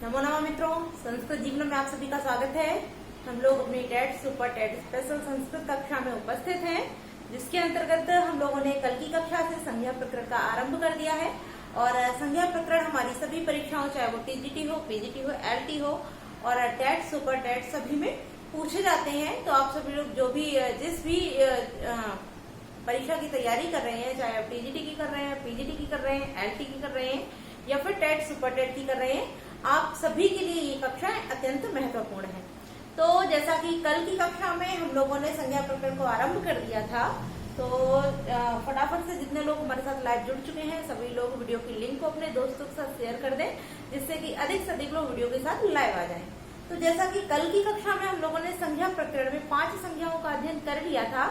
नमो नमः मित्रों, संस्कृत जीवन में आप सभी का स्वागत है। हम लोग अपनी TET super TET special Sanskrit कक्षा में उपस्थित हैं, जिसके अंतर्गत हम लोगों ने कल की कक्षा से संज्ञा प्रकरण का आरंभ कर दिया है। और संज्ञा प्रकरण हमारी सभी परीक्षाओं, चाहे वो टीजीटी हो, पीजीटी हो, एलटी हो और टेट सुपर टेट सभी में पूछे जाते हैं। तो आप सभी लोग जो भी जिस भी परीक्षा की तैयारी कर रहे हैं, चाहे आप टीजीटी की कर रहे हैं, पीजीटी की कर रहे हैं, एलटी की कर रहे हैं या फिर टेट सुपर टेट की कर रहे हैं, आप सभी के लिए ये कक्षाएं अत्यंत महत्वपूर्ण है। तो जैसा कि कल की कक्षा में हम लोगों ने संज्ञा प्रकरण को आरंभ कर दिया था, तो फटाफट से जितने लोग हमारे साथ लाइव जुड़ चुके हैं सभी लोग वीडियो की लिंक को अपने दोस्तों के साथ शेयर कर दें, जिससे कि अधिक से अधिक लोग वीडियो के साथ लाइव आ जाएं। तो जैसा कि कल की कक्षा में हम लोगों ने संज्ञा प्रकरण में 5 संज्ञाओं का अध्ययन कर लिया था,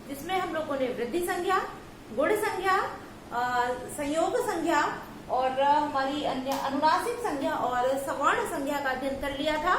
जिसमें हम लोगों ने वृद्धि संज्ञा, गुण संज्ञा, संयोग संज्ञा और हमारी अन्य अनुनासिक संज्ञा और सवर्ण संज्ञा का अध्ययन कर लिया था।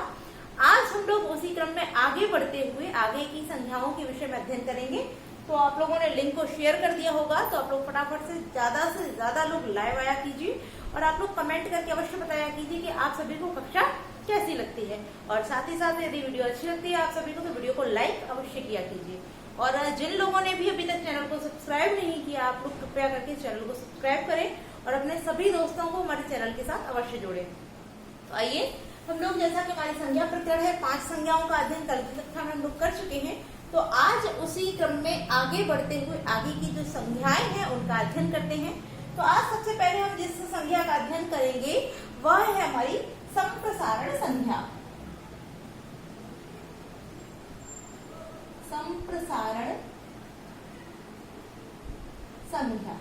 आज हम लोग उसी क्रम में आगे बढ़ते हुए आगे की संज्ञाओं के विषय में अध्ययन करेंगे। तो आप लोगों ने लिंक को शेयर कर दिया होगा, तो आप लोग फटाफट से ज्यादा लोग लाइव आया कीजिए और आप लोग कमेंट करके अवश्य बताया कीजिए कि आप सभी को कक्षा कैसी लगती है। और साथ ही साथ यदि वीडियो अच्छी लगती है आप सभी को, तो वीडियो को लाइक अवश्य किया कीजिए। और जिन लोगों ने भी अभी तक चैनल को सब्सक्राइब नहीं किया, आप लोग कृपया करके चैनल को सब्सक्राइब करें और अपने सभी दोस्तों को हमारे चैनल के साथ अवश्य जोड़ें। तो आइए हम लोग, जैसा कि हमारी संज्ञा प्रकरण है, 5 संज्ञाओं का अध्ययन कल की कक्षा में हम लोग कर चुके हैं, तो आज उसी क्रम में आगे बढ़ते हुए आगे की जो संज्ञाएं हैं उनका अध्ययन करते हैं। तो आज सबसे पहले हम जिस संज्ञा का अध्ययन करेंगे वह है हमारी संप्रसारण संज्ञा। संप्रसारण संज्ञा।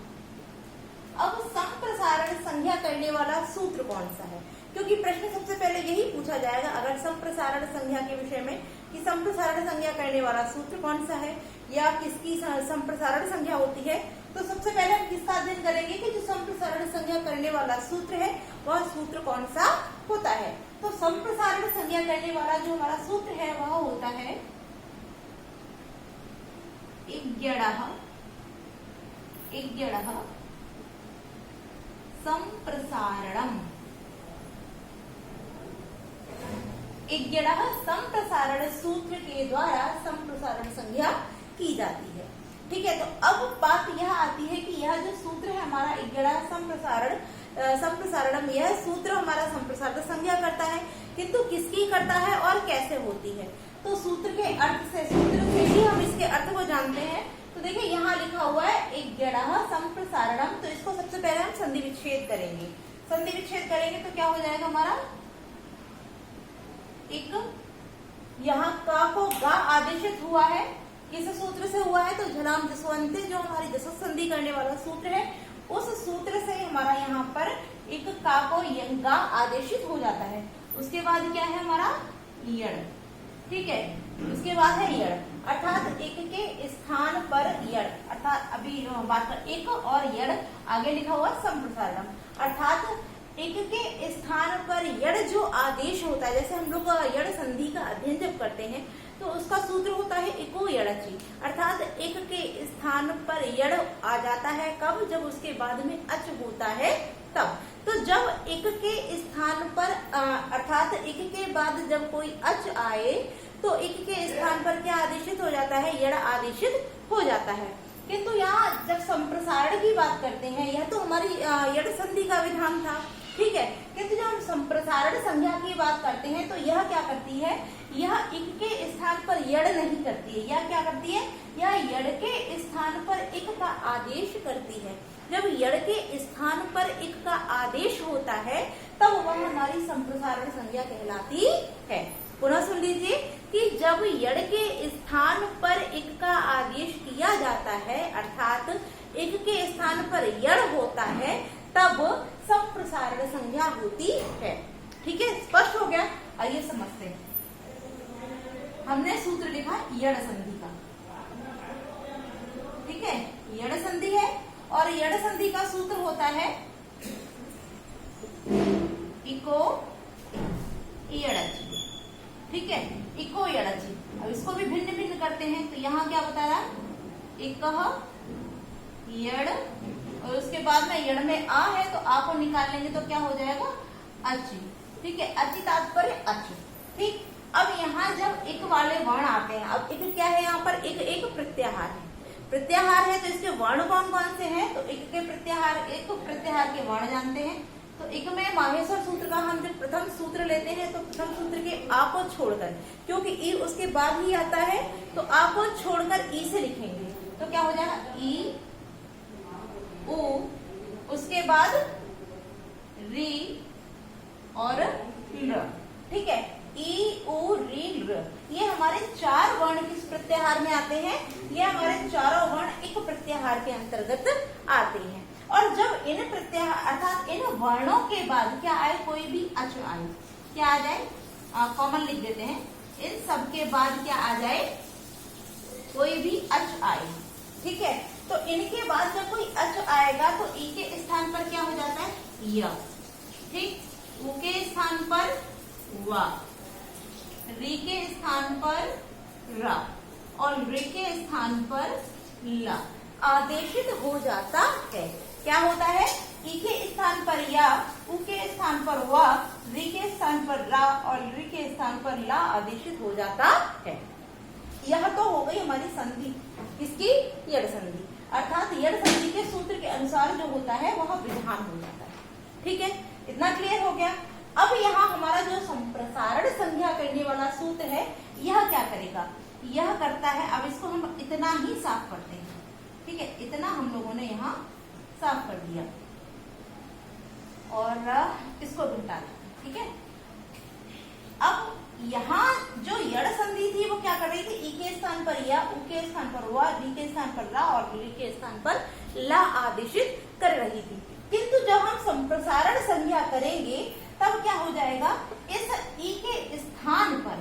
अब संप्रसारण संज्ञा करने वाला सूत्र कौन सा है, क्योंकि प्रश्न सबसे पहले यही पूछा जाएगा अगर संप्रसारण संज्ञा के विषय में कि संप्रसारण संज्ञा करने वाला सूत्र कौन सा है या किसकी संप्रसारण संज्ञा होती है। तो सबसे पहले हम किसका अध्ययन करेंगे कि जो संप्रसारण संज्ञा करने वाला सूत्र है वह सूत्र कौन सा होता है। तो संप्रसारण संज्ञा करने वाला जो हमारा सूत्र है वह होता है इग्यणः संप्रसारणम्। इग्यणः संप्रसारण सूत्र के द्वारा संप्रसारण संज्ञा की जाती है। ठीक है, तो अब बात यह आती है कि यह जो सूत्र है हमारा इग्यणः संप्रसारणम, यह सूत्र हमारा संप्रसारण संज्ञा करता है, किंतु किसकी करता है और कैसे होती है। तो सूत्र के अर्थ से, सूत्र से ही हम इसके अर्थ को जानते हैं। तो देखिए यहाँ लिखा हुआ है इग्यणः संप्रसारणम, तो इसको सबसे पहले हम संधि विच्छेद करेंगे। संधि विच्छेद करेंगे तो क्या हो जाएगा हमारा, एक यहाँ का को गा आदेशित हुआ है, किस सूत्र से हुआ है, तो झलाम जसवंते जो हमारी जसव संधि करने वाला सूत्र है, उस सूत्र से हमारा यहाँ पर एक का को यंगा आदेशित हो जाता है। उसके बाद क्या है हमारा यण। ठीक है, उसके बाद है यण, अर्थात एक के स्थान पर यण, अर्थात अभी बात कर एक और यण आगे लिखा हुआ संप्रसारणम, अर्थात एक के स्थान पर यण जो आदेश होता है। जैसे हम लोग यण संधि का अध्ययन जब करते हैं तो उसका सूत्र होता है इको यणचि, अर्थात एक के स्थान पर यण आ जाता है कब, जब उसके बाद में अच होता है तब। तो जब एक के स्थान पर अर्थात एक के बाद जब कोई अच आए तो एक के स्थान पर क्या आदेशित हो जाता है, यण आदेशित हो जाता है। किंतु यहाँ जब संप्रसारण की बात करते हैं, यह तो हमारी यण संधि का विधान था, ठीक है, किंतु जब हम संप्रसारण संज्ञा की बात करते हैं तो यह क्या करती है, यह एक के स्थान पर यण नहीं करती है। यह क्या करती है, यह यण के स्थान पर एक का आदेश करती है। जब यण के स्थान पर एक का आदेश होता है तब वह हमारी संप्रसारण संज्ञा कहलाती है। पुनः सुन लीजिए कि जब यण के स्थान पर एक का आदेश किया जाता है, अर्थात एक के स्थान पर यण होता है, तब संप्रसारण संज्ञा होती है। ठीक है, स्पष्ट हो गया। आइए समझते हैं। हमने सूत्र लिखा यण संधि का, ठीक है, यण संधि है और यण संधि का सूत्र होता है इको यणचि। ठीक है, इको यणचि। अब इसको भी भिन्न भिन्न करते हैं, तो यहाँ क्या बता रहा है, इकः यण और उसके बाद में यण में आ है तो आ को निकाल लेंगे तो क्या हो जाएगा अचि। ठीक है, अचि तात्पर्य अच। ठीक, अब यहाँ जब इक वाले वर्ण आते हैं, अब इक क्या है, यहाँ पर इक एक प्रत्याहार है। प्रत्याहार है तो इसके वर्ण कौन कौन से हैं, तो इक के प्रत्याहार, एक प्रत्याहार के वर्ण जानते हैं। तो इक में माहेश्वर सूत्र का हम जब प्रथम सूत्र लेते हैं तो प्रथम सूत्र के आ को छोड़कर, क्योंकि ई उसके बाद ही आता है, तो आ को छोड़कर ई से लिखेंगे तो क्या हो जाएगा, ई उ, उसके बाद री और र। ठीक है, ई उ री र, ये हमारे चार वर्ण किस प्रत्याहार में आते हैं, ये हमारे चारों वर्ण एक प्रत्याहार के अंतर्गत आते हैं। और जब इन प्रत्याहार अर्थात इन वर्णों के बाद क्या आए, कोई भी अच आए, क्या आ जाए, कॉमन लिख देते हैं, इन सब के बाद क्या आ जाए, कोई भी अच आए। ठीक है, तो इनके बाद जब कोई अच आएगा तो ई के स्थान पर क्या हो जाता है, य। ठीक, उ के स्थान पर वा, री के स्थान पर रा और रे के स्थान पर ला आदेशित हो जाता है। क्या होता है, ई के स्थान पर या, उ के स्थान पर वा, री के स्थान पर रा और री के स्थान पर ला आदेशित हो जाता है। यह तो हो गई हमारी संधि, किसकी, यड़ संधि, अर्थात यड़ संधि के सूत्र के अनुसार जो होता है वह विधान हो जाता है। ठीक है, इतना क्लियर हो गया। अब यहाँ हमारा जो संप्रसारण संज्ञा करने वाला सूत्र है, यह क्या करेगा, यह करता है, अब इसको हम इतना ही साफ करते हैं। ठीक है, इतना हम लोगों ने यहाँ साफ कर दिया और इसको भी हटा दिया। ठीक है, अब यहाँ जो यड़ संधि थी वो क्या कर रही थी, ई के स्थान पर या, उ के स्थान पर वा, री के स्थान पर रा और री के स्थान पर ला आदेशित कर रही थी। किंतु जब हम संप्रसारण संज्ञा करेंगे तब क्या हो जाएगा, इस ई के स्थान पर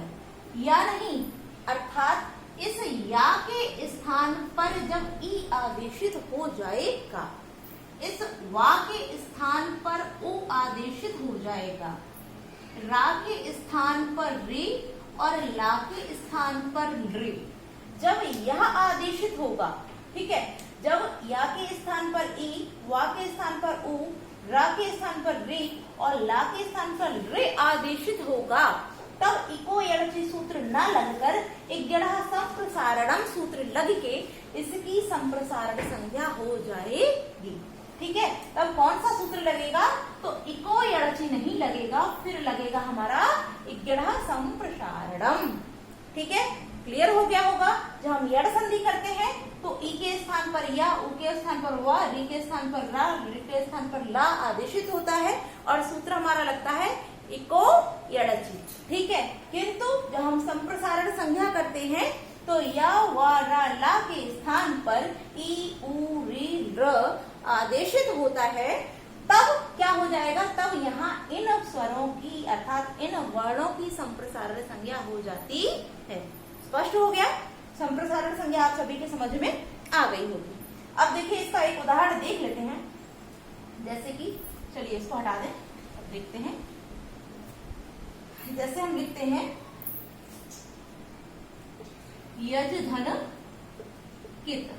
या नहीं, अर्थात इस या के स्थान पर जब ई आदेशित हो जाएगा, इस वा के स्थान पर उ आदेशित हो जाएगा, रा के स्थान पर रे और ला के स्थान पर रे, जब यह आदेशित होगा। ठीक है, जब या के स्थान पर ई, वा के स्थान पर उ, रा के स्थान पर रे और ला के स्थान पर रे आदेशित होगा, तब इको यड़ची सूत्र न लगकर एक गढ़ा संप्रसारणम सूत्र लग के इसकी संप्रसारण संज्ञा हो जाएगी। ठीक है, तब कौन सा सूत्र लगेगा, तो इको यड़ची नहीं लगेगा, फिर लगेगा हमारा इगड़ा संप्रसारणम। ठीक है, क्लियर हो गया होगा। जब हम यड़ संधि करते हैं तो ई के स्थान पर या, उ के स्थान पर वा, री के स्थान पर रा, री के स्थान पर ला आदेशित होता है और सूत्र हमारा लगता है इको यड़ची। ठीक है, किंतु जब हम संप्रसारण संज्ञा करते हैं तो या, वा, रा, ला के स्थान पर ई, उ, री, र आदेशित होता है, तब क्या हो जाएगा, तब यहाँ इन स्वरों की अर्थात इन वर्णों की संप्रसारण संज्ञा हो जाती है। स्पष्ट हो गया, संप्रसारण संज्ञा आप सभी के समझ में आ गई होगी। अब देखिए इसका एक उदाहरण देख लेते हैं, जैसे कि चलिए इसको हटा दें, अब देखते हैं। जैसे हम लिखते हैं यज धन कित,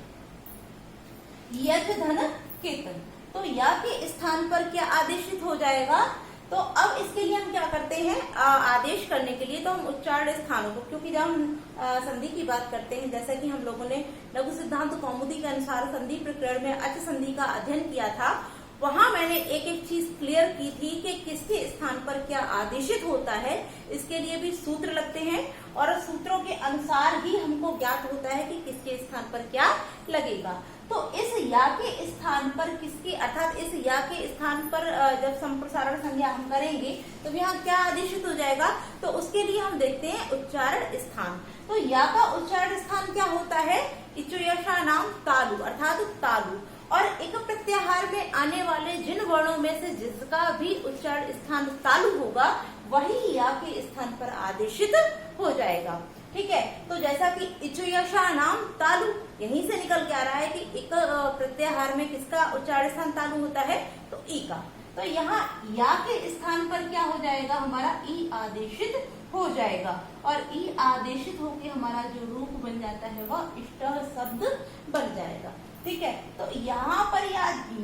यज धन कित, तो या के स्थान पर क्या आदेशित हो जाएगा, तो अब इसके लिए हम क्या करते हैं, आदेश करने के लिए तो हम उच्चारण स्थानों को, क्योंकि जब हम संधि की बात करते हैं, जैसा कि हम लोगों ने लघु सिद्धांत कौमुदी के अनुसार संधि प्रकरण में अच संधि का अध्ययन किया था, वहां मैंने एक एक चीज क्लियर की थी कि किसके स्थान पर क्या आदेशित होता है। इसके लिए भी सूत्र लगते हैं और सूत्रों के अनुसार ही हमको ज्ञात होता है कि किसके स्थान पर क्या लगेगा। तो इस या के स्थान पर किसके अर्थात इस या के स्थान पर जब संप्रसारण संज्ञा हम करेंगे तो यहाँ क्या आदेशित हो जाएगा, तो उसके लिए हम देखते हैं उच्चारण स्थान। तो या का उच्चारण स्थान क्या होता है, इचुयशा नाम तालु अर्थात तालु, और एक प्रत्याहार में आने वाले जिन वर्णों में से जिसका भी उच्चारण स्थान तालु होगा वही या के स्थान पर आदेशित हो जाएगा। ठीक है, तो जैसा कि इचुयशा नाम तालु, यहीं से निकल के आ रहा है कि एक प्रत्याहार में किसका उच्चारण स्थान तालु होता है, तो ई का। तो यहाँ या के स्थान पर क्या हो जाएगा, हमारा ई आदेशित हो जाएगा, और ई आदेशित होके हमारा जो रूप बन जाता है वह इष्ट शब्द बन जाएगा। ठीक है, तो यहाँ पर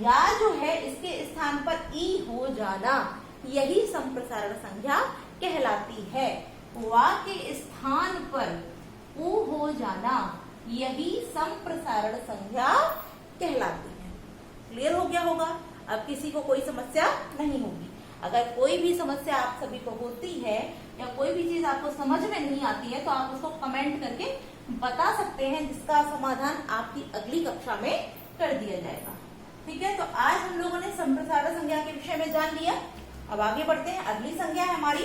या जो है इसके स्थान पर ई हो जाना, यही संप्रसारण संज्ञा कहलाती है। वा के स्थान पर उ हो जाना यही संप्रसारण संज्ञा कहलाती है। क्लियर हो गया होगा? अब किसी को कोई समस्या नहीं होगी। अगर कोई भी समस्या आप सभी को होती है या कोई भी चीज आपको समझ में नहीं आती है तो आप उसको कमेंट करके बता सकते हैं, जिसका समाधान आपकी अगली कक्षा में कर दिया जाएगा। ठीक है, तो आज हम लोगों ने संप्रसारण संज्ञा के विषय में जान लिया। अब आगे बढ़ते हैं। अगली संज्ञा है हमारी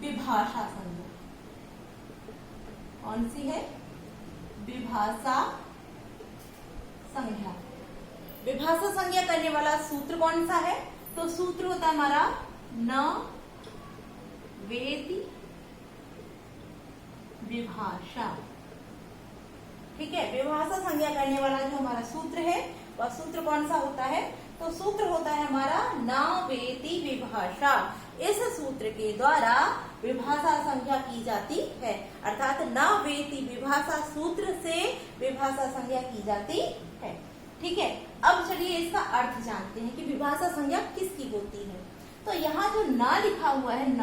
विभाषा संज्ञा। कौन सी है? विभाषा संज्ञा। विभाषा संज्ञा करने वाला सूत्र कौन सा है? तो सूत्र होता है हमारा न वेति विभाषा। ठीक है, विभाषा संज्ञा करने वाला जो हमारा सूत्र है वह सूत्र कौन सा होता है? तो सूत्र होता है हमारा न वेति विभाषा। इस सूत्र के द्वारा विभाषा संज्ञा की जाती है, अर्थात न वेति विभाषा सूत्र से विभाषा संज्ञा की जाती है। ठीक है, अब चलिए इसका अर्थ जानते हैं कि विभाषा संज्ञा किसकी होती है। तो यहाँ जो न लिखा हुआ है न,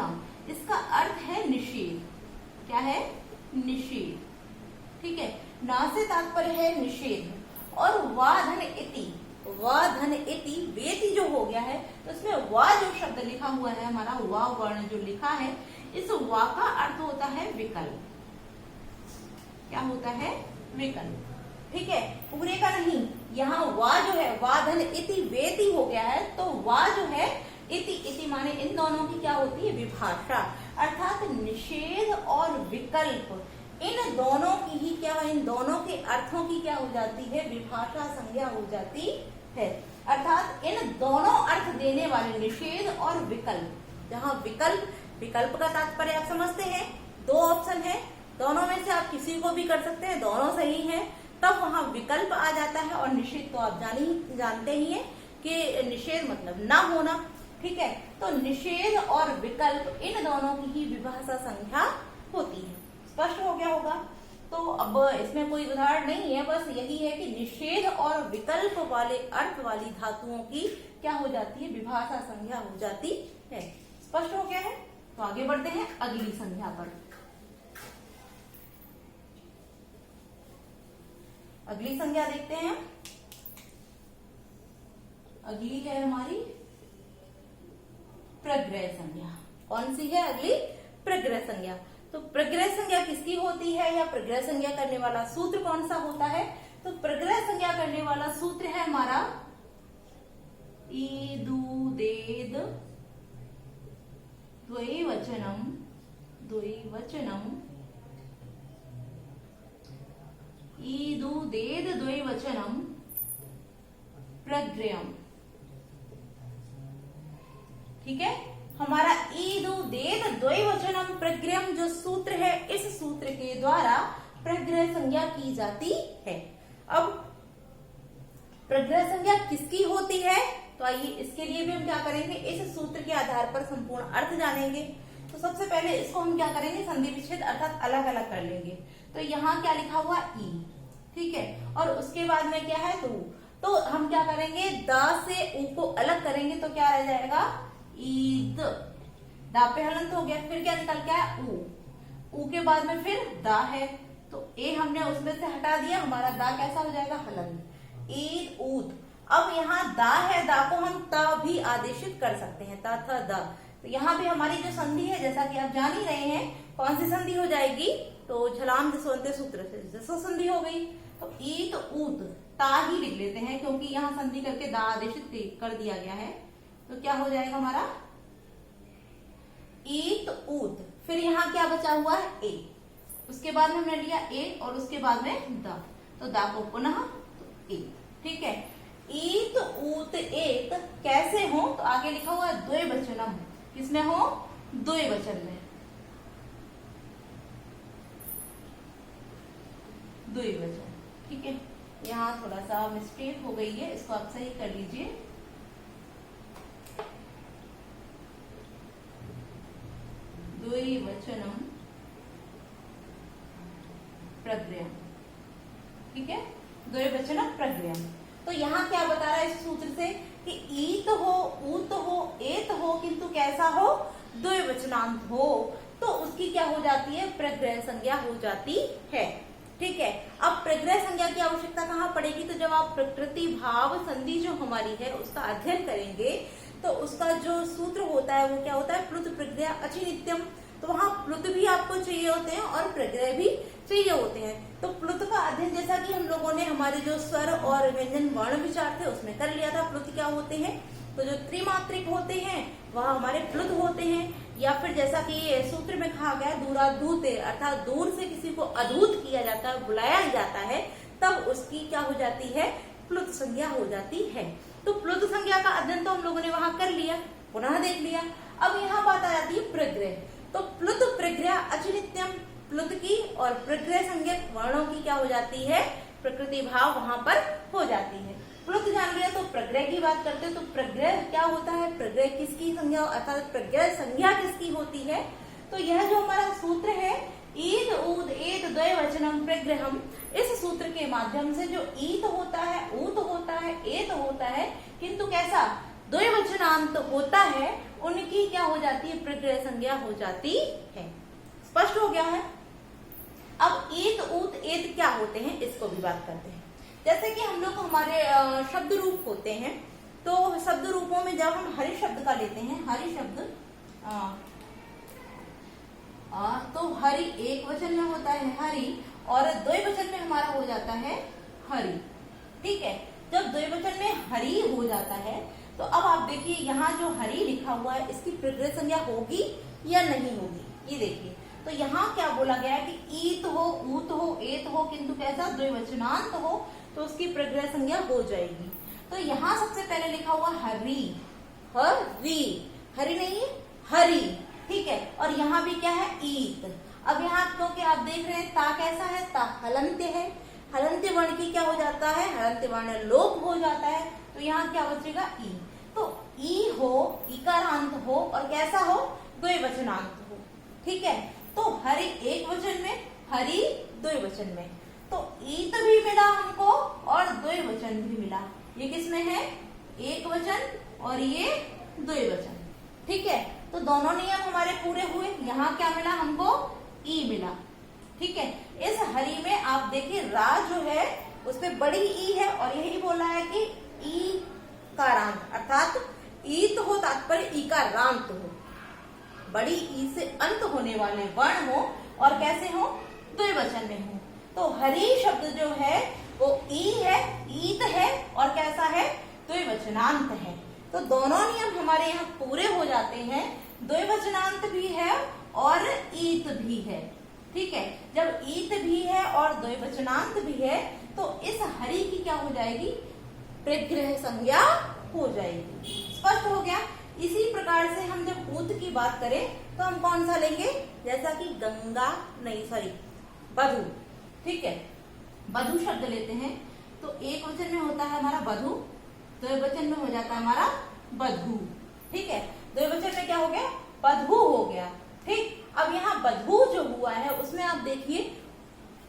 इसका अर्थ है निषेध। क्या है? निषेध। ठीक है, न से तात्पर्य है निषेध। और वा धन इति, वा धन इति वेति जो हो गया है तो इसमें वा जो शब्द लिखा हुआ है हमारा, वा वर्ण जो लिखा है, इस वा का अर्थ होता है विकल्प। क्या होता है? विकल्प। ठीक है, पूरे का नहीं। यहाँ वा जो है, वा धन इति वेति हो गया है, तो वा जो है इति, इति माने इन दोनों की क्या होती है? विभाषा। अर्थात निषेध और विकल्प, इन दोनों की ही क्या, इन दोनों के अर्थों की क्या हो जाती है? विभाषा संज्ञा हो जाती है। अर्थात इन दोनों अर्थ देने वाले निषेध और विकल्प, जहाँ विकल्प, विकल्प का तात्पर्य आप समझते हैं, दो ऑप्शन है, दोनों में से आप किसी को भी कर सकते हैं, दोनों सही हैं, तब वहां विकल्प आ जाता है। और निषेध तो आप जानते ही हैं कि निषेध मतलब ना होना। ठीक है, तो निषेध और विकल्प इन दोनों की ही विभाषा संज्ञा होती है। स्पष्ट हो गया होगा? तो अब इसमें कोई उदाहरण नहीं है, बस यही है कि निषेध और विकल्प वाले अर्थ वाली धातुओं की क्या हो जाती है? विभाषा संज्ञा हो जाती है। स्पष्ट हो गया है? तो आगे बढ़ते हैं अगली संज्ञा पर। अगली संज्ञा देखते हैं। अगली है हमारी प्रग्रह संज्ञा। कौन सी है अगली? प्रग्रह संज्ञा। तो प्रग्रह संज्ञा किसकी होती है या प्रग्रह संज्ञा करने वाला सूत्र कौन सा होता है? तो प्रग्रह संज्ञा करने वाला सूत्र है हमारा ईदुदेद द्वैवचनम, द्वैवचनम, ईदुदेद द्वैवचनम प्रग्रयम। ठीक है, हमारा ईदुदेद द्वैवचनम प्रग्रयम जो सूत्र है, इस सूत्र के द्वारा प्रग्रह संज्ञा की जाती है। अब प्रग्रह संज्ञा किसकी होती है? तो आइए इसके लिए भी हम क्या करेंगे, इस सूत्र के आधार पर संपूर्ण अर्थ जानेंगे। तो सबसे पहले इसको हम क्या करेंगे? संधि विच्छेद अर्थात अलग अलग कर लेंगे। तो यहाँ क्या लिखा हुआ? ई। ठीक है, और उसके बाद में क्या है? तो हम क्या करेंगे? द से उ को अलग करेंगे तो क्या रह जाएगा? ईद। दा पे हलंत हो गया, फिर क्या निकल के आया? ऊ। ऊ के बाद में फिर दा है, तो ए हमने उसमें से हटा दिया, हमारा दा कैसा हो जाएगा? हलंत। ईद ऊद। अब यहाँ दा है, दा को हम त भी आदेशित कर सकते हैं, ता था दा। तो यहाँ भी हमारी जो संधि है, जैसा कि आप जान ही रहे हैं, कौन सी संधि हो जाएगी? तो झलाम जसवंते सूत्र से जसो संधि हो गई। तो ईद ऊद ता ही लिख लेते हैं, क्योंकि यहाँ संधि करके दा आदेशित कर दिया गया है। तो क्या हो जाएगा हमारा? ईत ऊत। फिर यहाँ क्या बचा हुआ है? ए। उसके बाद में हमने लिया ए और उसके बाद में द, तो दा को पुनः तो ए। ठीक है, ईत ऊत एत कैसे हो? तो आगे लिखा हुआ है द्वैवचनम। किसमें हो? द्वैवचन में, द्वैवचन। ठीक है, यहाँ थोड़ा सा मिस्टेक हो गई है, इसको आप सही कर लीजिए। द्वैवचनम प्रग्रयम। ठीक है, द्वैवचनम प्रग्रयम। तो यहाँ क्या बता रहा है इस सूत्र से कि ईत हो, ऊत हो किंतु कैसा हो, द्विवचनांत हो, तो उसकी क्या हो जाती है, प्रग्रह संज्ञा हो जाती है। ठीक है, अब प्रग्रह संज्ञा की आवश्यकता कहाँ पड़ेगी, तो जब आप प्रकृति भाव संधि जो हमारी है उसका अध्ययन करेंगे तो उसका जो सूत्र होता है वो क्या होता है, प्लुत प्रग्रह अचिनित्यम। तो वहां प्लुत भी आपको चाहिए होते हैं और प्रग्रह भी चाहिए होते हैं। तो प्लुत का अध्ययन जैसा कि हम लोगों ने हमारे जो स्वर और व्यंजन वर्ण विचार थे उसमें कर लिया था, प्लुत क्या होते हैं, तो जो त्रिमात्रिक होते हैं वह हमारे प्लुत होते हैं। या फिर जैसा कि सूत्र में कहा गया दूराधूते, अर्थात दूर से किसी को अधूत किया जाता है, बुलाया जाता है, तब उसकी क्या हो जाती है, प्लुत संज्ञा हो जाती है। तो प्लुत संज्ञा का अध्ययन तो हम लोगों ने वहां कर लिया, पुनः देख लिया। अब यहाँ बात आ जाती है प्रग्रह। तो प्लुत प्रग्रह अचिनित्यम, प्लुत की और प्रग्रह संज्ञक वर्णों की क्या हो जाती है, प्रकृति भाव वहां पर हो जाती है। प्लुत जान लिया, तो प्रग्रह की बात करते हैं। तो प्रग्रह क्या होता है, प्रग्रह किसकी संज्ञा अर्थात प्रग्रह संज्ञा किसकी होती है, तो यह जो हमारा सूत्र है ईद ऊद एत द्वयवचनम प्रग्रहम, इस सूत्र के माध्यम से जो ईत होता है, ऊत होता है, एत होता है, किंतु कैसा द्वयवचनांत होता है, उनकी क्या हो जाती है, प्रग्रह संज्ञा हो जाती है। स्पष्ट हो गया है। अब ईत ऊत एत क्या होते हैं इसको भी बात करते हैं। जैसे कि हम लोग हमारे शब्द रूप होते हैं, तो शब्द रूपों में जब हम हरि शब्द का लेते हैं, हरि शब्द तो हरि एक वचन में होता है हरि, और द्विवचन में हमारा हो जाता है हरि। ठीक है, जब द्विवचन में हरि हो जाता है तो अब आप देखिए यहाँ जो हरि लिखा हुआ है इसकी प्रग्रह संज्ञा होगी या नहीं होगी, ये देखिए। तो यहाँ क्या बोला गया है कि ईत हो, ऊत हो, एत हो, किंतु कैसा द्विवचनांत हो, तो उसकी प्रग्रह संज्ञा हो जाएगी। तो यहाँ सबसे पहले लिखा हुआ हरि, हरि, हरि नहीं है हरि, ठीक है। और यहाँ भी क्या है, ईत। अब यहाँ क्योंकि आप देख रहे हैं ता कैसा है, ता हलंत्य है, हलंत्य वर्ण की क्या हो जाता है, हलंत्य वर्ण लोप हो जाता है, तो यहाँ क्या बचेगा, ई। तो ई हो, इकारांत हो, और कैसा हो, द्विवचनांत हो। ठीक है, तो हरि एक वचन में, हरि द्विवचन में, तो ईत भी मिला हमको और द्विवचन भी मिला। ये किसमें है, एक वचन और ये द्विवचन। ठीक है, तो दोनों नियम हमारे पूरे हुए। यहाँ क्या मिला हमको, ई मिला। ठीक है, इस हरि में आप देखिए रा जो है उस पे बड़ी ई है, और यही बोला है कि ई का रांत, अर्थात ईत हो तात्पर्य ई का रांत हो, बड़ी ई से अंत होने वाले वर्ण हो और कैसे हो, द्विवचन में हो। तो हरि शब्द जो है वो ई है, ईत है, और कैसा है, द्विवचनांत है। तो दोनों नियम हमारे यहाँ पूरे हो जाते हैं, द्विवचनांत भी है और ईत भी है। ठीक है, जब ईत भी है और द्विवचनांत भी है तो इस हरि की क्या हो जाएगी, प्रग्रह संज्ञा हो जाएगी। स्पष्ट हो गया। इसी प्रकार से हम जब ऊत की बात करें तो हम कौन सा लेंगे, जैसा कि गंगा नहीं सॉरी बधु। ठीक है, बधु शब्द लेते हैं तो एक वचन में होता है हमारा बधु, द्विवचन में हो जाता है हमारा बधु। ठीक है, द्विवचन में क्या हो गया, बधु हो गया। ठीक, अब यहाँ बधु जो हुआ है उसमें आप देखिए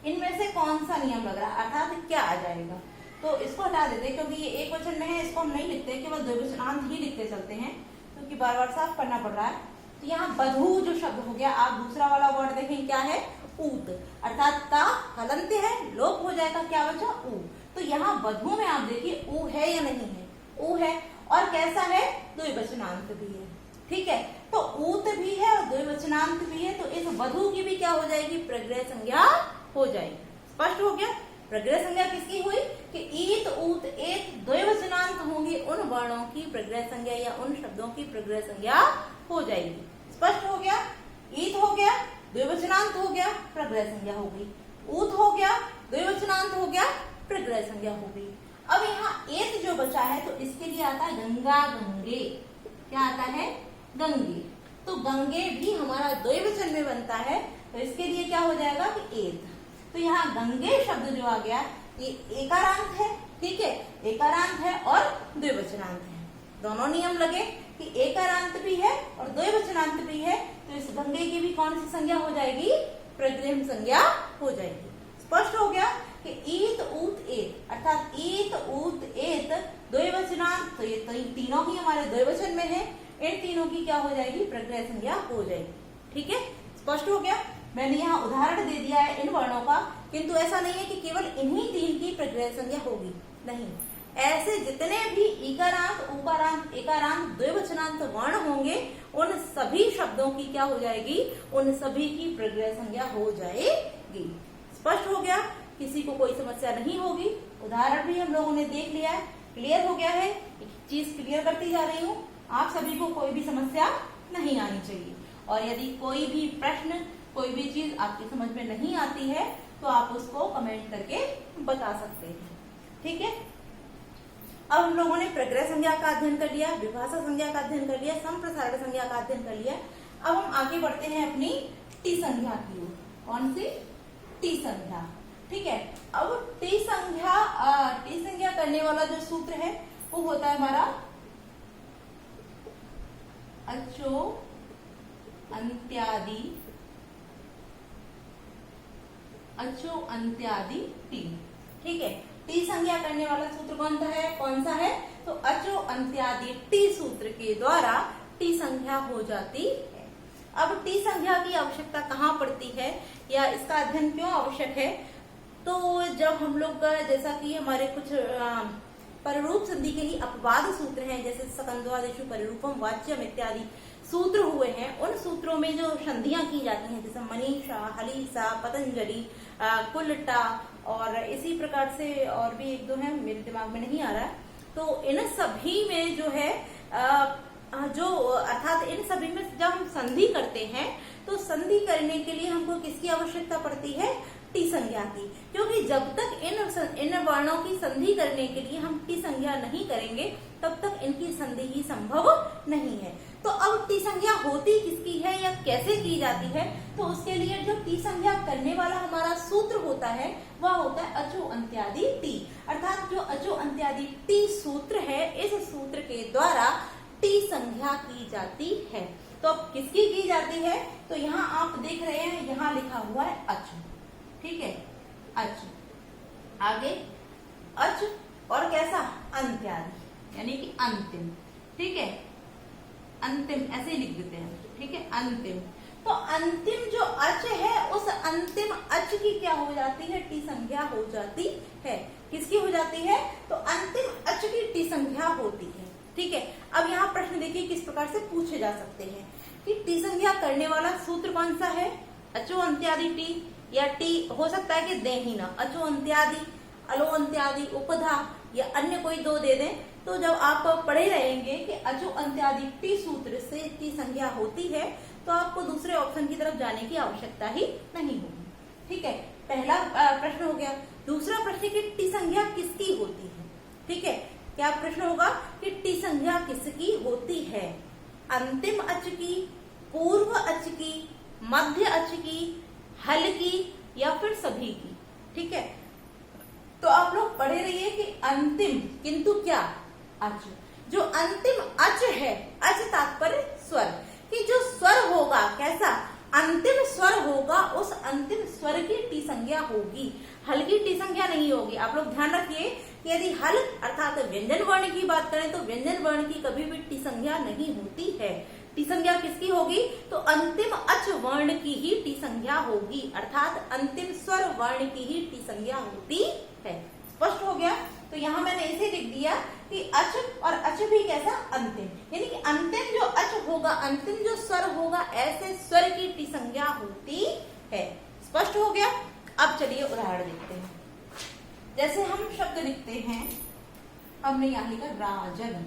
इनमें से कौन सा नियम लग रहा है, अर्थात क्या आ जाएगा। तो इसको हटा देते हैं क्योंकि ये एक वचन में है, इसको हम नहीं लिखते, केवल द्विवचनांत ही लिखते चलते हैं क्योंकि बार बार साफ करना पड़ रहा है। तो यहाँ बधु जो शब्द हो गया, आप दूसरा वाला वर्ड देखें क्या है, ऊत, अर्थात ता हलंत्य है, लोप हो जाएगा, क्या बचा, ऊ। तो यहाँ बधु में आप देखिए ऊ है या नहीं है, ऊ है, और कैसा है, द्विवचनांत भी है। ठीक है, तो ऊत भी है और द्विवचनांत भी है, तो इस बधु की भी क्या हो जाएगी, प्रग्रह संज्ञा हो जाएगी। स्पष्ट हो गया। प्रग्रह संज्ञा किसकी हुई कि ईत ऊत एक द्विवचनांत होंगे, उन वर्णों की प्रग्रह संज्ञा या उन शब्दों की प्रग्रह संज्ञा हो जाएगी। स्पष्ट हो गया। ईत हो गया, द्विवचनांत हो गया, प्रग्रह संज्ञा हो गई। ऊत हो गया, द्विवचनांत हो गया, प्रग्रह संज्ञा हो गई। अब यहाँ एत जो बचा है तो इसके लिए आता है गंगा गंगे। क्या आता है, गंगे। तो गंगे भी हमारा द्विवचन में बनता है, तो इसके लिए क्या हो जाएगा कि एत। तो यहाँ गंगे शब्द जो आ गया ये एकारांत है। ठीक है, एकारांत है और द्विवचनांत है, दोनों नियम लगे कि एकारांत भी है और द्विवचनांत भी है, तो इस गंगे की भी कौन सी संज्ञा हो जाएगी, प्रग्रह संज्ञा हो जाएगी। स्पष्ट हो गया कि ईत ऊत एत, अर्थात ईत ऊत एत द्विवचनांत, तो ये तीनों ही हमारे द्विवचन में है, इन तीनों की क्या हो जाएगी, प्रग्रह संज्ञा हो जाएगी। ठीक है, स्पष्ट हो गया। मैंने यहाँ उदाहरण दे दिया है इन वर्णों का, किंतु ऐसा नहीं है कि केवल इन्हीं तीन की प्रग्रह संज्ञा होगी, नहीं, ऐसे जितने भी इकारांत, उकारांत, एकारांत, द्विवचनांत वर्ण होंगे उन सभी शब्दों की क्या हो जाएगी, उन सभी की प्रग्रह संज्ञा हो जाएगी। स्पष्ट हो गया, किसी को कोई समस्या नहीं होगी। उदाहरण भी हम लोगों ने देख लिया है, क्लियर हो गया है। एक चीज क्लियर करती जा रही हूँ, आप सभी को कोई भी समस्या नहीं आनी चाहिए। और यदि कोई भी प्रश्न, कोई भी चीज आपकी समझ में नहीं आती है तो आप उसको कमेंट करके बता सकते हैं। ठीक है, अब हम लोगों ने प्रग्रह संज्ञा का अध्ययन कर लिया, विभाषा संज्ञा का अध्ययन कर लिया, संप्रसारण संज्ञा का अध्ययन कर लिया। अब हम आगे बढ़ते हैं अपनी टी संज्ञा की ओर। कौन सी? टी संज्ञा। ठीक है, अब टी संज्ञा करने वाला जो सूत्र है वो होता है हमारा अचो अंत्यादि टी। ठीक है, टी संज्ञा करने वाला सूत्र कौन सा है? तो अचो अंत्यादि टी सूत्र के द्वारा टी संज्ञा हो जाती है। अब टी संज्ञा की आवश्यकता कहाँ पड़ती है या इसका अध्ययन क्यों आवश्यक है? तो जब हम लोग जैसा कि हमारे कुछ पररूप संधि के ही अपवाद सूत्र हैं, जैसे सकंद्वादिषु परिरूपम वाच्यम इत्यादि सूत्र हुए हैं, उन सूत्रों में जो संधियां की जाती हैं, जैसे मनीषा, हलीसा, पतंजलि, कुलटा और इसी प्रकार से और भी एक दो है, मेरे दिमाग में नहीं आ रहा है। तो इन सभी में जो है अर्थात इन सभी में जब हम संधि करते हैं तो संधि करने के लिए हमको किसकी आवश्यकता पड़ती है? टी संज्ञा की, क्योंकि जब तक इन वर्णों की संधि करने के लिए हम टी संज्ञा नहीं करेंगे तब तक इनकी संधि ही संभव नहीं है। तो अब टी संज्ञा होती किसकी है या कैसे की जाती है? तो उसके लिए जो टी संज्ञा करने वाला हमारा सूत्र होता है वह होता है अचो अंत्यादि टी, अर्थात जो अचो अंत्यादि टी सूत्र है, इस सूत्र के द्वारा टी संज्ञा की जाती है। तो अब किसकी की जाती है? तो यहाँ आप देख रहे हैं, यहाँ लिखा हुआ है अच। ठीक है, अच, आगे अच और कैसा? अंत्यादि, यानी कि अंतिम। ठीक है, अंतिम ऐसे ही लिख देते हैं। ठीक है, अंतिम। तो अंतिम जो अच है उस अंतिम अच की क्या हो जाती है? टी संज्ञा हो जाती है। किसकी हो जाती है? तो अंतिम अच की टी संज्ञा होती है। ठीक है, अब यहाँ प्रश्न देखिए किस प्रकार से पूछे जा सकते हैं कि टी संज्ञा करने वाला सूत्र कौन सा है? अचो अंत्यादि टी, या टी हो सकता है कि दे ही ना, अचो अंत्यादि, अलो अंत्यादि, उपधा या अन्य कोई दो दे दें। तो जब आप पढ़े रहेंगे कि अचो अंत्यादि टी सूत्र से टी संज्ञा होती है तो आपको दूसरे ऑप्शन की तरफ जाने की आवश्यकता ही नहीं होगी। ठीक है, पहला प्रश्न हो गया। दूसरा प्रश्न कि टी संज्ञा किसकी होती है? ठीक है, क्या प्रश्न होगा कि टी संज्ञा किसकी होती है? अंतिम अच की, पूर्व अच की, मध्य अच की, हल की या फिर सभी की? ठीक है, तो आप लोग पढ़े रहिए कि अंतिम किंतु क्या? अच। जो अंतिम अच है, अच तात्पर्य स्वर, कि जो स्वर होगा कैसा? अंतिम स्वर होगा, उस अंतिम स्वर की टी संज्ञा होगी, हल की टी संज्ञा नहीं होगी। आप लोग ध्यान रखिए कि यदि हल अर्थात व्यंजन वर्ण की बात करें तो व्यंजन वर्ण की कभी भी टी संज्ञा नहीं होती है। टी संज्ञा किसकी होगी? तो अंतिम अच वर्ण की ही टी संज्ञा होगी, अर्थात अंतिम स्वर वर्ण की ही टी संज्ञा होती है। स्पष्ट हो गया? तो यहाँ मैंने इसे लिख दिया कि अच और अच भी कैसा? अंतिम, यानी कि अंतिम जो अच होगा, अंतिम जो स्वर होगा, ऐसे स्वर की टी संज्ञा होती है। स्पष्ट हो गया? अब चलिए उदाहरण देखते हैं। जैसे हम शब्द लिखते हैं, हमने यहाँ लिखा राजन।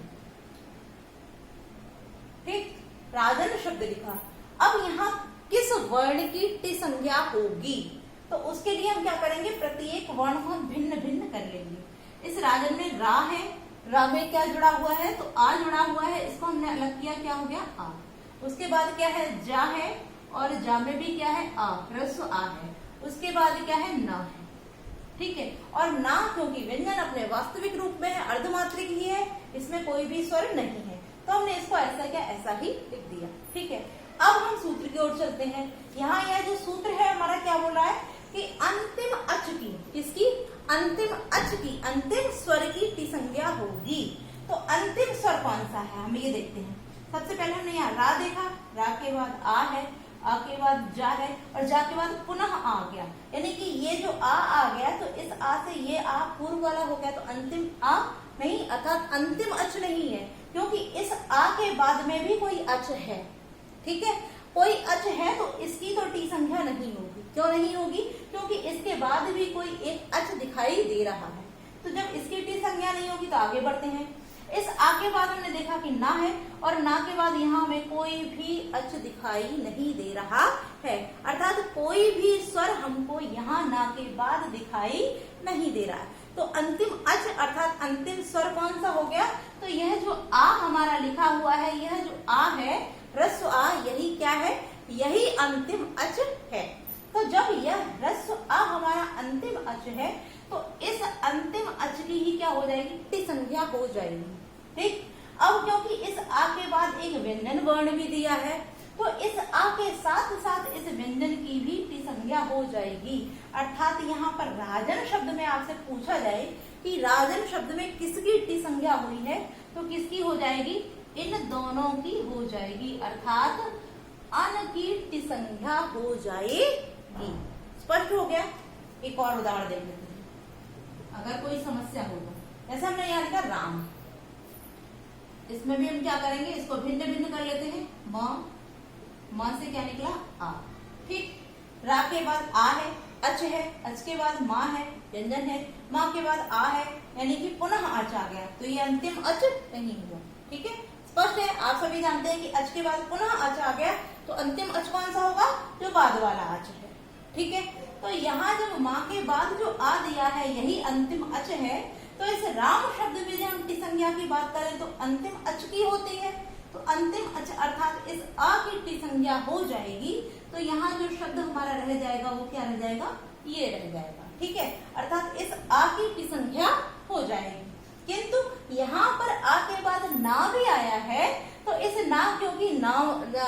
ठीक, राजन शब्द लिखा। अब यहाँ किस वर्ण की टी संज्ञा होगी? तो उसके लिए हम क्या करेंगे? प्रत्येक वर्ण को भिन्न भिन्न कर लेंगे। इस राजन में रा है, रा में क्या जुड़ा हुआ है? तो आ जुड़ा हुआ है, इसको हमने अलग किया, क्या हो गया? आ। उसके बाद क्या है? जा है, और जा में भी क्या है? आ, ह्रस्व आ है। उसके बाद क्या है? ना है। ठीक है, और ना क्योंकि व्यंजन अपने वास्तविक रूप में है, अर्धमात्रिक ही है, इसमें कोई भी स्वर नहीं है, तो हमने इसको ऐसा क्या ऐसा ही लिख दिया। ठीक है, अब हम सूत्र की ओर चलते हैं। यहाँ यह जो सूत्र है हमारा क्या बोल रहा है कि अंतिम अच की, किसकी, अंतिम अच की, अंतिम स्वर की टी संज्ञा होगी। तो अंतिम स्वर कौन सा है, हम ये देखते हैं। सबसे पहले हमने यहाँ रा देखा, रा के बाद आ है, आ के बाद जा है, और जा के बाद पुनः आ गया, यानी कि ये जो आ गया तो इस आ से ये आ पूर्व वाला हो गया, तो अंतिम आ नहीं, अर्थात अंतिम अच नहीं है, क्योंकि इस आ के बाद में भी कोई अच है। ठीक है, कोई अच है तो इसकी तो टी संज्ञा नहीं होगी। क्यों नहीं होगी, क्योंकि इसके बाद भी कोई एक अच दिखाई दे रहा है। तो जब इसकी टी संज्ञा नहीं होगी तो आगे बढ़ते हैं। इस आ के बाद हमने देखा कि ना है, और ना के बाद यहाँ हमें कोई भी अच दिखाई नहीं दे रहा है, अर्थात कोई भी स्वर हमको यहाँ ना के बाद दिखाई नहीं दे रहा है। तो अंतिम अच अर्थात अंतिम स्वर कौन सा हो गया, तो यह जो आ हमारा लिखा हुआ है, यह जो आ है ह्रस्व आ, यही क्या है, यही अंतिम अच है। तो जब यह ह्रस्व आ हमारा अंतिम अच है तो इस अंतिम अच की ही क्या हो जाएगी, टी संज्ञा हो जाएगी। ठीक, अब क्योंकि इस आ के बाद एक व्यंजन वर्ण भी दिया है, तो इस आ के साथ साथ इस व्यंजन की भी टी संज्ञा हो जाएगी। अर्थात यहाँ पर राजन शब्द में आपसे पूछा जाए कि राजन शब्द में किसकी टी संज्ञा हुई है, तो किसकी हो जाएगी, इन दोनों की हो जाएगी, अर्थात अन की टी संज्ञा हो जाएगी। स्पष्ट हो गया। एक और उदाहरण देख लेते हैं, अगर कोई समस्या हो तो। जैसे हमने यहाँ लिखा राम, इसमें भी हम क्या करेंगे, इसको भिन्न भिन्न कर लेते हैं। मां से क्या निकला, आ। ठीक, रा के बाद आ है, अच है, अच के बाद माँ है, व्यंजन है, माँ के बाद आ है, यानी कि पुनः अच आ गया, तो ये अंतिम अच नहीं हुआ। ठीक है, स्पष्ट है। आप सभी जानते हैं कि अच के बाद पुनः अच आ गया, तो अंतिम अच कौन सा होगा, जो बाद वाला अच है। ठीक है, तो यहाँ जब माँ के बाद जो आ दिया है यही अंतिम अच है, तो इस राम शब्द में जब हम टी संज्ञा की बात करें तो अंतिम अच की होती है, तो अंतिम अच अर्थात इस आ की टी संज्ञा हो जाएगी। तो यहाँ जो शब्द हमारा रह जाएगा वो क्या रह जाएगा, ये रह जाएगा। ठीक है, अर्थात इस आ की टी संज्ञा हो जाएगी। किंतु यहाँ पर आ के बाद ना भी आया है, तो इस ना, क्योंकि ना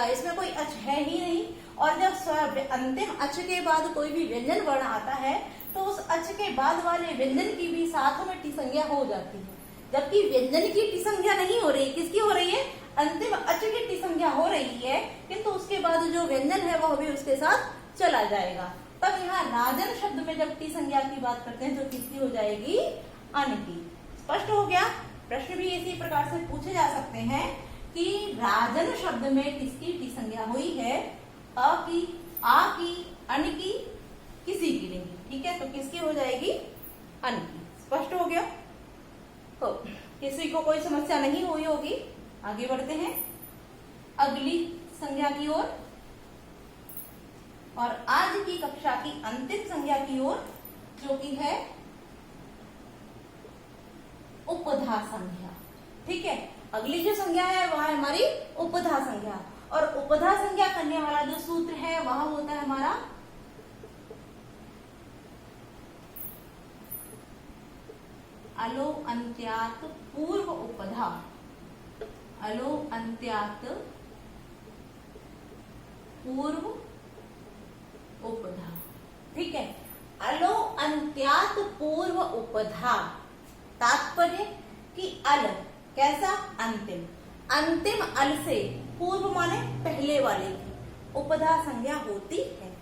इसमें कोई अच है ही नहीं, और जब अंतिम अच के बाद कोई भी व्यंजन वर्ण आता है तो उस अच के बाद वाले व्यंजन की भी साथ में टी संज्ञा हो जाती है। जबकि व्यंजन की टी संज्ञा नहीं हो रही, किसकी हो रही है, अंतिम अच की टी संज्ञा हो रही है, किंतु उसके बाद जो व्यंजन है वह भी उसके साथ चला जाएगा। तब यहाँ राजन शब्द में जब टी संज्ञा की बात करते हैं तो किसकी हो जाएगी, अन की। स्पष्ट हो गया। प्रश्न भी इसी प्रकार से पूछे जा सकते हैं कि राजन शब्द में किसकी टी संज्ञा हुई है, अ की, आ की, अन की, किसी की नहीं। ठीक है, तो किसकी हो जाएगी, अन की। स्पष्ट हो गया। तो किसी को कोई समस्या नहीं हुई होगी। आगे बढ़ते हैं अगली संज्ञा की ओर, और आज की कक्षा की अंतिम संज्ञा की ओर, जो कि है उपधा संज्ञा। ठीक है, अगली जो संज्ञा है वह है हमारी उपधा संज्ञा, और उपधा संज्ञा करने वाला जो सूत्र है वह होता है हमारा अलो अंत्यात पूर्व उपधा। अलो अंत्यात पूर्व उपधा। ठीक है, अलो अंत्यात पूर्व उपधा, तात्पर्य कि अल कैसा, अंतिम, अंतिम अल से पूर्व माने पहले वाले की उपधा संज्ञा होती है।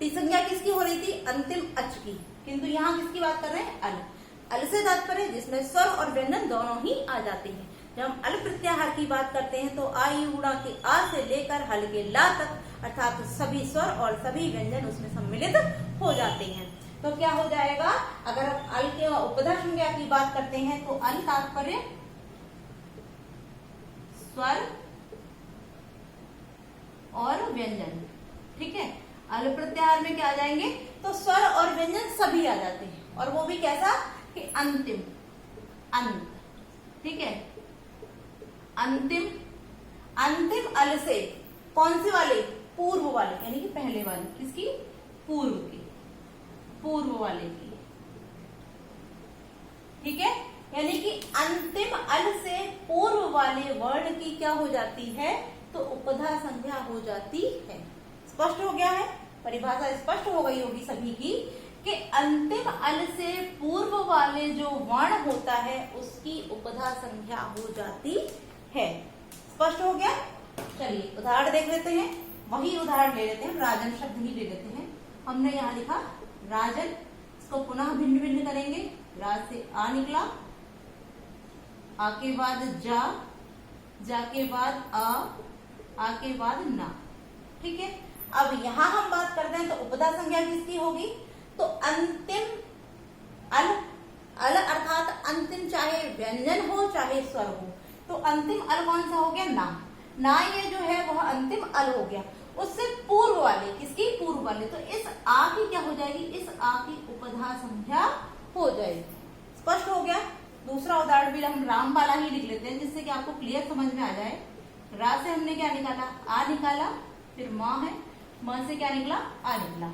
टी संज्ञा किसकी हो रही थी, अंतिम अच की, किंतु यहाँ किसकी बात कर रहे हैं, अल। अल से तात्पर्य जिसमें स्वर और व्यंजन दोनों ही आ जाते हैं। जब हम अल प्रत्याहार की बात करते हैं तो आ ई उड़ा के आ से लेकर हल के ला तक, अर्थात सभी स्वर और सभी व्यंजन उसमें सम्मिलित हो जाते हैं। तो क्या हो जाएगा, अगर हम अल के उपधा संज्ञा की बात करते हैं तो अल तात्पर्य स्वर और व्यंजन। ठीक है, अल प्रत्याहार में क्या आ जाएंगे, तो स्वर और व्यंजन सभी आ जाते हैं, और वो भी कैसा कि अंतिम, अंत। ठीक है, अंतिम, अंतिम अल से कौन से वाले, पूर्व वाले, यानी कि पहले वाले, किसकी, पूर्व की, पूर्व वाले की। ठीक है, यानी कि अंतिम अल से पूर्व वाले वर्ण की क्या हो जाती है, तो उपधा संज्ञा हो जाती है। स्पष्ट हो गया है। परिभाषा स्पष्ट हो गई होगी सभी की कि अंतिम अल से पूर्व वाले जो वर्ण होता है उसकी उपधा संज्ञा हो जाती है। स्पष्ट हो गया। चलिए उदाहरण देख लेते हैं, वही उदाहरण ले लेते हैं, राजन शब्द ही ले लेते हैं। हमने यहाँ लिखा राजन, इसको पुनः भिन्न भिन्न करेंगे। रा से आ निकला, आ के बाद जा के बाद आ के बाद ना। ठीक है, अब यहां हम बात करते हैं तो उपधा संज्ञा किसकी होगी? तो अंतिम अल, अल अर्थात अंतिम, चाहे व्यंजन हो चाहे स्वर हो, तो अंतिम अल कौन सा हो गया? ना ये जो है वह अंतिम अल हो गया। उससे पूर्व वाले, किसकी? पूर्व वाले, तो इस आ की क्या हो जाएगी? इस आ की उपधा संज्ञा हो जाएगी। स्पष्ट हो गया। दूसरा उदाहरण भी हम राम वाला ही लिख लेते हैं जिससे कि आपको क्लियर समझ में आ जाए। रा से हमने क्या निकाला? आ निकाला, फिर माँ है, माँ से क्या निकला? आ निकला।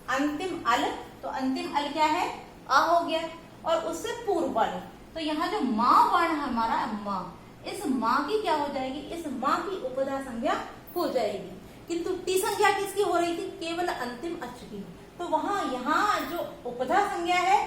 अंतिम अल, तो अंतिम अल क्या है? आ हो गया। और उससे पूर्व वाले, तो यहाँ जो माँ वर्ण हमारा माँ, इस माँ की क्या हो जाएगी? इस माँ की उपधा संज्ञा हो जाएगी। किंतु टी संज्ञा किसकी हो रही थी? केवल अंतिम अच की। तो वहां यहाँ जो उपधा संज्ञा है,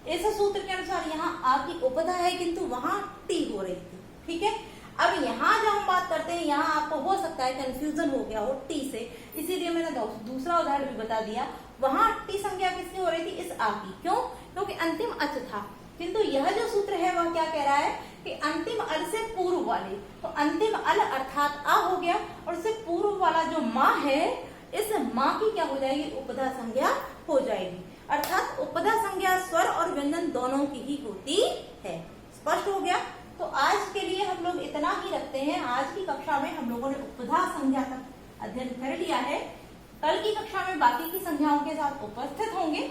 इस सूत्र के अनुसार यहाँ आ की उपधा है किंतु वहां टी हो रही थी। ठीक है, अब यहाँ जब हम बात करते हैं, यहाँ आपको हो सकता है कंफ्यूजन हो गया हो टी से, इसीलिए मैंने दूसरा उदाहरण भी बता दिया। वहां टी संज्ञा किसकी हो रही थी? इस आ की। क्यों? क्योंकि अंतिम अच था। किंतु यह जो सूत्र है वह क्या कह रहा है कि अंतिम अल से पूर्व वाले, तो अंतिम अल अर्थात आ हो गया, और उससे पूर्व वाला जो माँ है, इस माँ की क्या हो जाएगी? उपधा संज्ञा हो जाएगी। अर्थात उपधा संज्ञा स्वर और व्यंजन दोनों की ही होती है। स्पष्ट हो गया। तो आज के लिए हम लोग इतना ही रखते हैं। आज की कक्षा में हम लोगों ने उपधा संज्ञा का अध्ययन कर लिया है। कल की कक्षा में बाकी की संज्ञाओं के साथ उपस्थित होंगे।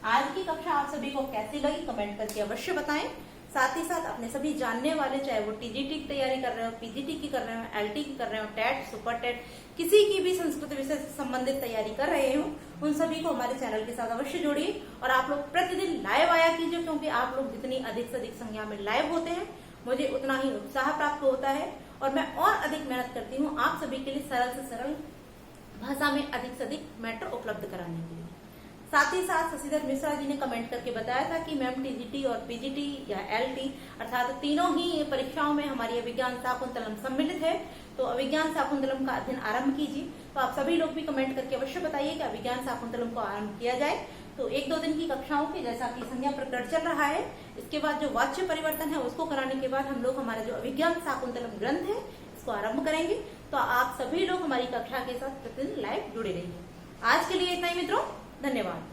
आज की कक्षा आप सभी को कैसी लगी कमेंट करके अवश्य बताएं। साथ ही साथ अपने सभी जानने वाले, चाहे वो टीजीटी की तैयारी कर रहे हो, पीजीटी की कर रहे हो, एलटी की कर रहे हो, टेट, सुपर टेट, किसी की भी संस्कृत विषय से संबंधित तैयारी कर रहे हो, उन सभी को हमारे चैनल के साथ अवश्य जोड़िए। और आप लोग प्रतिदिन लाइव आया कीजिए, क्योंकि आप लोग जितनी अधिक से अधिक संख्या में लाइव होते हैं, मुझे उतना ही उत्साह प्राप्त होता है और मैं और अधिक मेहनत करती हूँ आप सभी के लिए सरल से सरल भाषा में अधिक से अधिक मैटर उपलब्ध कराने के लिए। साथ ही साथ शशिधर मिश्रा जी ने कमेंट करके बताया था कि मैम टीजीटी और पीजीटी या एलटी अर्थात तीनों ही परीक्षाओं में हमारी अभिज्ञान शाकुंतलम सम्मिलित है, तो अभिज्ञान शाकुंतलम का अध्ययन आरंभ कीजिए। तो आप सभी लोग भी कमेंट करके अवश्य बताइए कि अभिज्ञान शाकुंतलम को आरंभ किया जाए। तो 1-2 दिन की कक्षाओं की, जैसा कि संज्ञा प्रकरण चल रहा है, इसके बाद जो वाच्य परिवर्तन है उसको कराने के बाद हम लोग हमारा जो अभिज्ञान शाकुंतलम ग्रंथ है इसको आरंभ करेंगे। तो आप सभी लोग हमारी कक्षा के साथ प्रतिदिन लाइव जुड़े रहिए। आज के लिए इतना ही मित्रों, धन्यवाद।